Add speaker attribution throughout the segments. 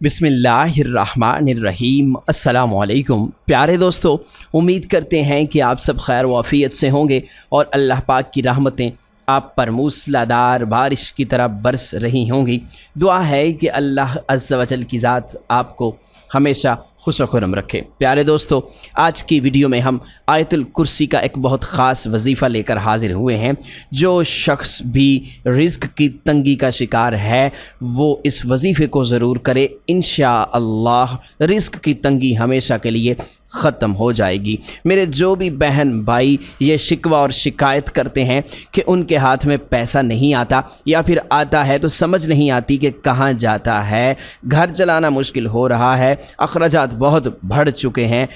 Speaker 1: बिस्मिल्लाहिर्रहमानिर्रहीम। अस्सलामु अलैकुम प्यारे दोस्तों, उम्मीद करते हैं कि आप सब खैर व आफियत से होंगे और अल्लाह पाक की रहमतें आप पर मूसलाधार बारिश की तरह बरस रही होंगी। दुआ है कि अल्लाह अज़्ज़ व जल की ज़ात आपको हमेशा खुश व खुर्रम रखे। प्यारे दोस्तों, आज की वीडियो में हम आयतुल कुर्सी का एक बहुत ख़ास वजीफ़ा लेकर हाज़िर हुए हैं। जो शख्स भी रिज़्क़ की तंगी का शिकार है वो इस वजीफ़े को ज़रूर करे। इंशाअल्लाह रिज़्क़ की तंगी हमेशा के लिए ख़त्म हो जाएगी। मेरे जो भी बहन भाई ये शिकवा और शिकायत करते हैं कि उनके हाथ में पैसा नहीं आता या फिर आता है तो समझ नहीं आती कि कहाँ जाता है, घर चलाना मुश्किल हो रहा है, अखराजात बहुत बढ़ चुके हैं,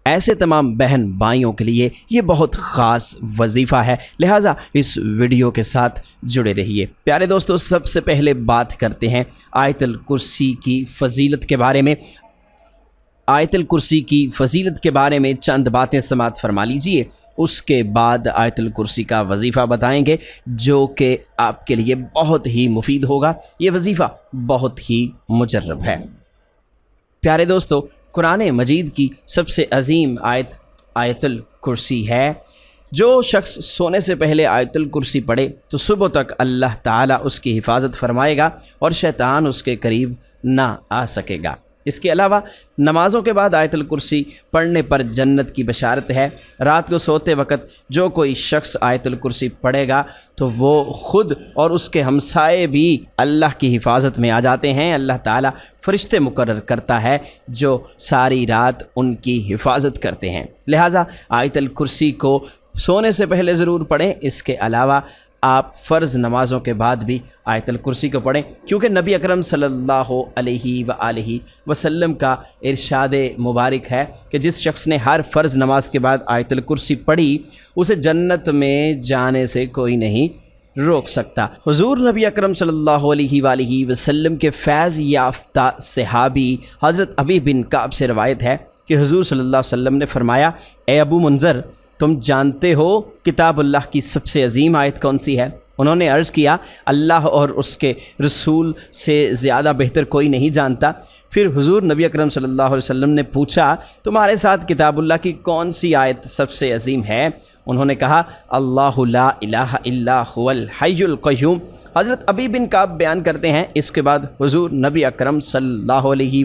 Speaker 1: ऐसे तमाम बहन भाइयों के लिए ये बहुत ख़ास वजीफ़ा है। लिहाजा इस वीडियो के साथ जुड़े रहिए। प्यारे दोस्तों, सबसे पहले बात करते हैं आयतुल कुर्सी की फ़जीलत के बारे में। आयतुल कुर्सी की फ़जीलत के बारे में चंद बातें समाअत फरमा लीजिए, उसके बाद आयतुल कुर्सी का वजीफ़ा बताएंगे जो कि आपके लिए बहुत ही मुफीद होगा। ये वजीफ़ा बहुत ही मुजर्रब है। प्यारे दोस्तों, कुरान मजीद की सबसे अजीम आयत आयतुल कुर्सी है। जो शख्स सोने से पहले आयतुल कुर्सी पढ़े तो सुबह तक अल्लाह ताला उसकी हिफाजत फरमाएगा और शैतान उसके करीब ना आ सकेगा। इसके अलावा नमाज़ों के बाद आयतुल कुर्सी पढ़ने पर जन्नत की बशारत है। रात को सोते वक़्त जो कोई शख्स आयतुल कुर्सी पढ़ेगा तो वो ख़ुद और उसके हमसाए भी अल्लाह की हिफाजत में आ जाते हैं। अल्लाह ताला फ़रिश्ते मुकर्रर करता है जो सारी रात उनकी हिफाजत करते हैं। लिहाजा आयतुल कुर्सी को सोने से पहले ज़रूर पढ़ें। इसके अलावा आप फ़र्ज़ नमाज़ों के बाद भी आयतुल कुर्सी को पढ़ें, क्योंकि नबी अकरम सल्लल्लाहु अलैहि वसल्लम का इरशाद मुबारक है कि जिस शख्स ने हर फ़र्ज़ नमाज के बाद आयतुल कुर्सी पढ़ी उसे जन्नत में जाने से कोई नहीं रोक सकता। हुज़ूर नबी अकरम सल्लल्लाहु अलैहि वसल्लम के फैज़ याफ्ता सहाबी हज़रत अबी बिन काब से रवायत है कि हुज़ूर सल्लल्लाहु अलैहि वसल्लम ने फरमाया, ए अबू मुंज़र, तुम जानते हो किताबुल्लाह की सबसे अजीम आयत कौन सी है? उन्होंने अर्ज़ किया, अल्लाह और उसके रसूल से ज़्यादा बेहतर कोई नहीं जानता। फिर हुज़ूर नबी अकरम सल्लल्लाहु अलैहि वसल्लम ने पूछा, तुम्हारे साथ किताबुल्लाह की कौन सी आयत सबसे अजीम है? उन्होंने कहा, अल्लाहु ला इलाहा इल्ला हुवल हय्युल क़य्यूम। हज़रत अबी बिन काब बयान करते हैं, इसके बाद हुज़ूर नबी अकरम सल्लल्लाहु अलैहि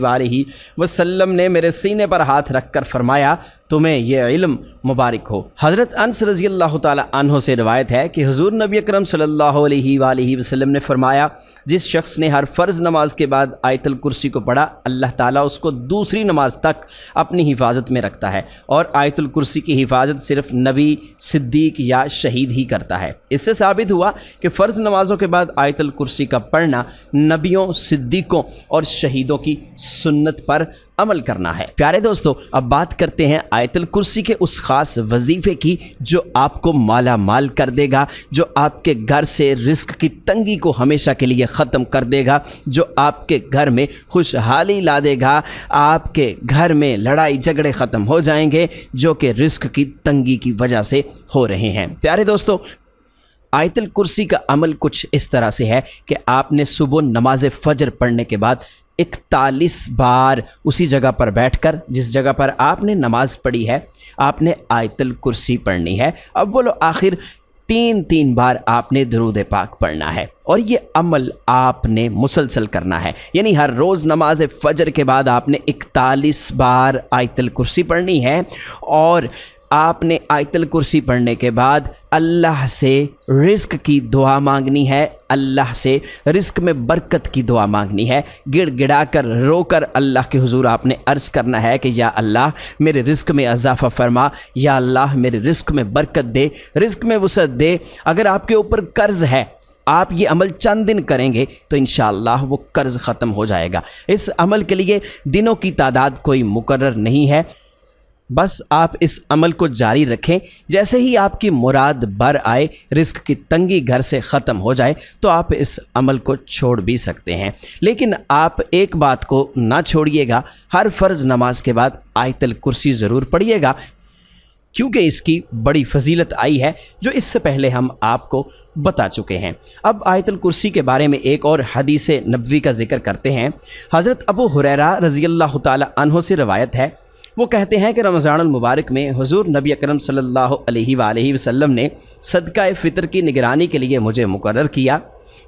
Speaker 1: वसल्लम ने मेरे सीने पर हाथ रख कर फरमाया, तुम्हें यह इल्म मुबारक हो। हज़रत अनस रज़ियल्लाहु ताला अन्हु से रिवायत है कि हुज़ूर नबी अकरम सल्लल्लाहु अलैहि वसल्लम ने फरमाया, जिस शख्स ने हर फ़र्ज़ नमाज के बाद आयतुल कुर्सी को पढ़ा अल्लाह ताला उसको दूसरी नमाज तक अपनी हिफाजत में रखता है। और आयतुल कुर्सी की हिफाजत सिर्फ नबी, सिद्दीक या शहीद ही करता है। इससे साबित हुआ कि फ़र्ज़ नमाज़ों के बाद आयतुल कुर्सी का पढ़ना नबियों, सिद्दीकों और शहीदों की सुन्नत पर अमल करना है। प्यारे दोस्तों, अब बात करते हैं आयतुल कुर्सी के उस ख़ास वजीफ़े की जो आपको माला माल कर देगा, जो आपके घर से रिज़्क़ की तंगी को हमेशा के लिए ख़त्म कर देगा, जो आपके घर में खुशहाली ला देगा। आपके घर में लड़ाई झगड़े ख़त्म हो जाएंगे जो कि रिज़्क़ की तंगी की वजह से हो रहे हैं। प्यारे दोस्तों, आयतुल कुर्सी का अमल कुछ इस तरह से है कि आपने सुबह नमाज फ़जर पढ़ने के बाद 41 बार उसी जगह पर बैठकर, जिस जगह पर आपने नमाज़ पढ़ी है, आपने आयतुल कुर्सी पढ़नी है। अब बोलो आखिर 3 बार आपने दुरूद पाक पढ़ना है और ये अमल आपने मुसलसल करना है। यानी हर रोज़ नमाज फ़जर के बाद आपने 41 बार आयतुल कुर्सी पढ़नी है और आपने आयतुल कुर्सी पढ़ने के बाद अल्लाह से रिज़्क़ की दुआ मांगनी है, अल्लाह से रिज़्क़ में बरकत की दुआ मांगनी है। गिड़गिड़ा कर रोकर अल्लाह के हुजूर आपने अर्ज़ करना है कि या अल्लाह मेरे रिज़्क़ में इज़ाफ़ा फरमा, या अल्लाह मेरे रिज़्क़ में बरकत दे, रिज़्क़ में वसअत दे। अगर आपके ऊपर कर्ज़ है, आप ये अमल चंद दिन करेंगे तो इंशाअल्लाह वो कर्ज़ ख़त्म हो जाएगा। इस अमल के लिए दिनों की तादाद कोई मुकर्रर नहीं है, बस आप इस अमल को जारी रखें। जैसे ही आपकी मुराद बर आए, रिज़्क़ की तंगी घर से ख़त्म हो जाए तो आप इस अमल को छोड़ भी सकते हैं। लेकिन आप एक बात को ना छोड़िएगा, हर फ़र्ज़ नमाज के बाद आयतुल कुर्सी ज़रूर पढ़िएगा। क्योंकि इसकी बड़ी फजीलत आई है जो इससे पहले हम आपको बता चुके हैं। अब आयतुल कुर्सी के बारे में एक और हदीस नबवी का जिक्र करते हैं। हज़रत अबू हुरैरा रज़ी अल्लाह ताला अन्हु से रवायत है, वो कहते हैं कि रमज़ानुल मुबारक में हुज़ूर नबी अकरम सल्लल्लाहु अलैहि वसल्लम ने सदका फ़ितर की निगरानी के लिए मुझे मुकर्रर किया।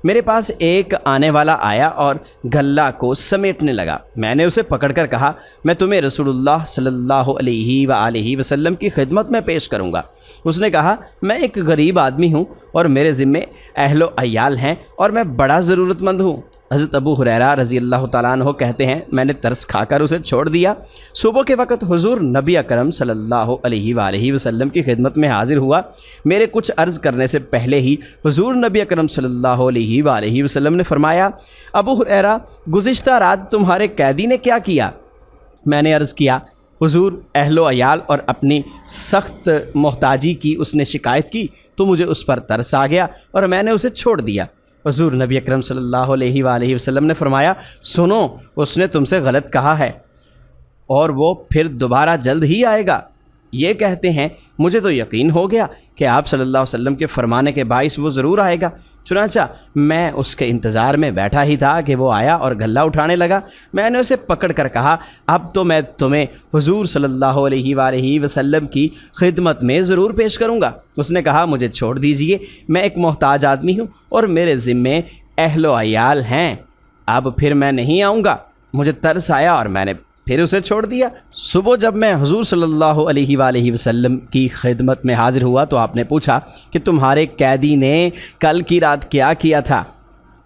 Speaker 1: मेरे पास एक आने वाला आया और गल्ला को समेटने लगा। मैंने उसे पकड़कर कहा, मैं तुम्हें रसूलुल्लाह सल्लल्लाहु अलैहि वसल्लम की खिदमत में पेश करूँगा। उसने कहा, मैं एक गरीब आदमी हूँ और मेरे ज़िम्मे अहलो अयाल हैं और मैं बड़ा ज़रूरतमंद हूँ। हज़रत अबू हुरैरा रज़ी अल्लाह ताला अन्हु कहते हैं, मैंने तरस खाकर उसे छोड़ दिया। सुबह के वक़्त हुज़ूर नबी अकरम सल्लल्लाहु अलैहि वसल्लम की खिदमत में हाज़िर हुआ। मेरे कुछ अर्ज़ करने से पहले ही हुज़ूर नबी अकरम सल्लल्लाहु अलैहि वसल्लम ने फ़रमाया, अबू हुरैरा, गुज़िश्ता रात तुम्हारे कैदी ने क्या किया? मैंने अर्ज़ किया, हुज़ूर अहलो अयाल और अपनी सख्त मोहताजी की उसने शिकायत की तो मुझे उस पर तरस आ गया और मैंने उसे छोड़ दिया। हुज़ूर नबी अकरम सल्लल्लाहु अलैहि वसल्लम ने फरमाया, सुनो, उसने तुमसे गलत कहा है और वो फिर दोबारा जल्द ही आएगा। ये कहते हैं, मुझे तो यकीन हो गया कि आप सल्लल्लाहु अलैहि वसल्लम के फरमाने के बाइस वो ज़रूर आएगा। चुनांचा मैं उसके इंतज़ार में बैठा ही था कि वो आया और गल्ला उठाने लगा। मैंने उसे पकड़ कर कहा, अब तो मैं तुम्हें हुज़ूर सल्लल्लाहु अलैहि वसल्लम की खिदमत में ज़रूर पेश करूँगा। उसने कहा, मुझे छोड़ दीजिए, मैं एक मोहताज आदमी हूँ और मेरे ज़िम्मे अहलो अयाल हैं। अब फिर मैं नहीं आऊँगा। मुझे तरस आया और मैंने फिर उसे छोड़ दिया। सुबह जब मैं हुज़ूर सल्लल्लाहु अलैहि वसल्लम की खिदमत में हाज़िर हुआ तो आपने पूछा कि तुम्हारे कैदी ने कल की रात क्या किया था?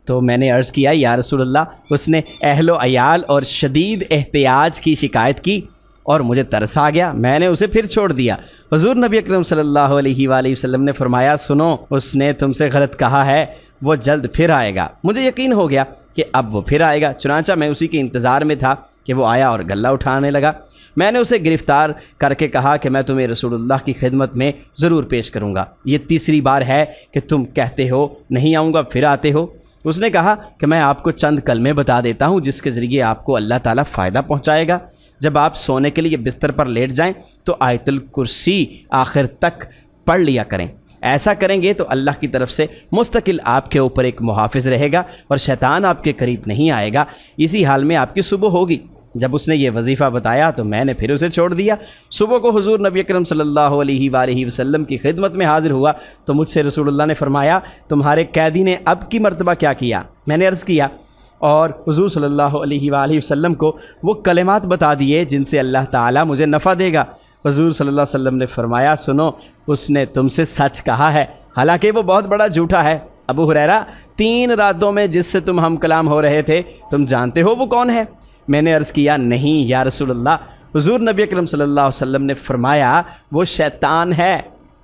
Speaker 1: तो मैंने अर्ज़ किया, या रसूलल्लाह, उसने अहलो अयाल और शदीद एहतियाज की शिकायत की और मुझे तरस आ गया, मैंने उसे फिर छोड़ दिया। हुज़ूर नबी अकरम सल्लल्लाहु अलैहि वसल्लम ने फरमाया, सुनो, उसने तुमसे गलत कहा है, वो जल्द फिर आएगा। मुझे यकीन हो गया कि अब वो फिर आएगा। चुनांचा मैं उसी के इंतज़ार में था कि वो आया और गल्ला उठाने लगा। मैंने उसे गिरफ़्तार करके कहा कि मैं तुम्हें रसूलुल्लाह की खिदमत में ज़रूर पेश करूँगा। ये तीसरी बार है कि तुम कहते हो नहीं आऊँगा, फिर आते हो। उसने कहा कि मैं आपको चंद कलमे बता देता हूँ जिसके ज़रिए आपको अल्लाह ताला फ़ायदा पहुँचाएगा। जब आप सोने के लिए बिस्तर पर लेट जाएं तो आयतुल कुर्सी आखिर तक पढ़ लिया करें। ऐसा करेंगे तो अल्लाह की तरफ से मुस्तकिल आपके ऊपर एक मुहाफ़िज़ रहेगा और शैतान आपके करीब नहीं आएगा। इसी हाल में आपकी सुबह होगी। जब उसने ये वजीफ़ा बताया तो मैंने फिर उसे छोड़ दिया। सुबह को हुज़ूर नबी अकरम सल्लल्लाहु अलैहि वसल्लम की खिदमत में हाज़िर हुआ तो मुझसे रसूलुल्लाह ने फरमाया, तुम्हारे कैदी ने अब की मर्तबा क्या किया? मैंने अर्ज़ किया और हुज़ूर सल्लल्लाहु अलैहि वसल्लम को वो कलिमात बता दिए जिनसे अल्लाह ताला मुझे नफ़ा देगा। हुज़ूर सल्लल्लाहु अलैहि वसल्लम ने फरमाया, सुनो, उसने तुमसे सच कहा है, हालांकि वो बहुत बड़ा झूठा है। अबू हुरैरा, 3 रातों में जिससे तुम हम कलाम हो रहे थे, तुम जानते हो वो कौन है? मैंने अर्ज़ किया, नहीं या रसूलल्लाह। हुज़ूर नबी अकरम सल्लल्लाहु अलैहि वसल्लम ने फरमाया, वो शैतान है।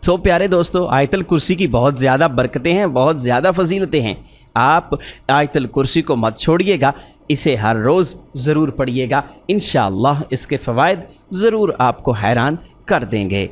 Speaker 1: तो प्यारे दोस्तों, आयतुल कुर्सी की बहुत ज़्यादा बरकतें हैं, बहुत ज़्यादा फजीलतें हैं। आप आयतुल कुर्सी को मत छोड़िएगा, इसे हर रोज़ ज़रूर पढ़िएगा। इंशाअल्लाह इसके फ़वाइद ज़रूर आपको हैरान कर देंगे।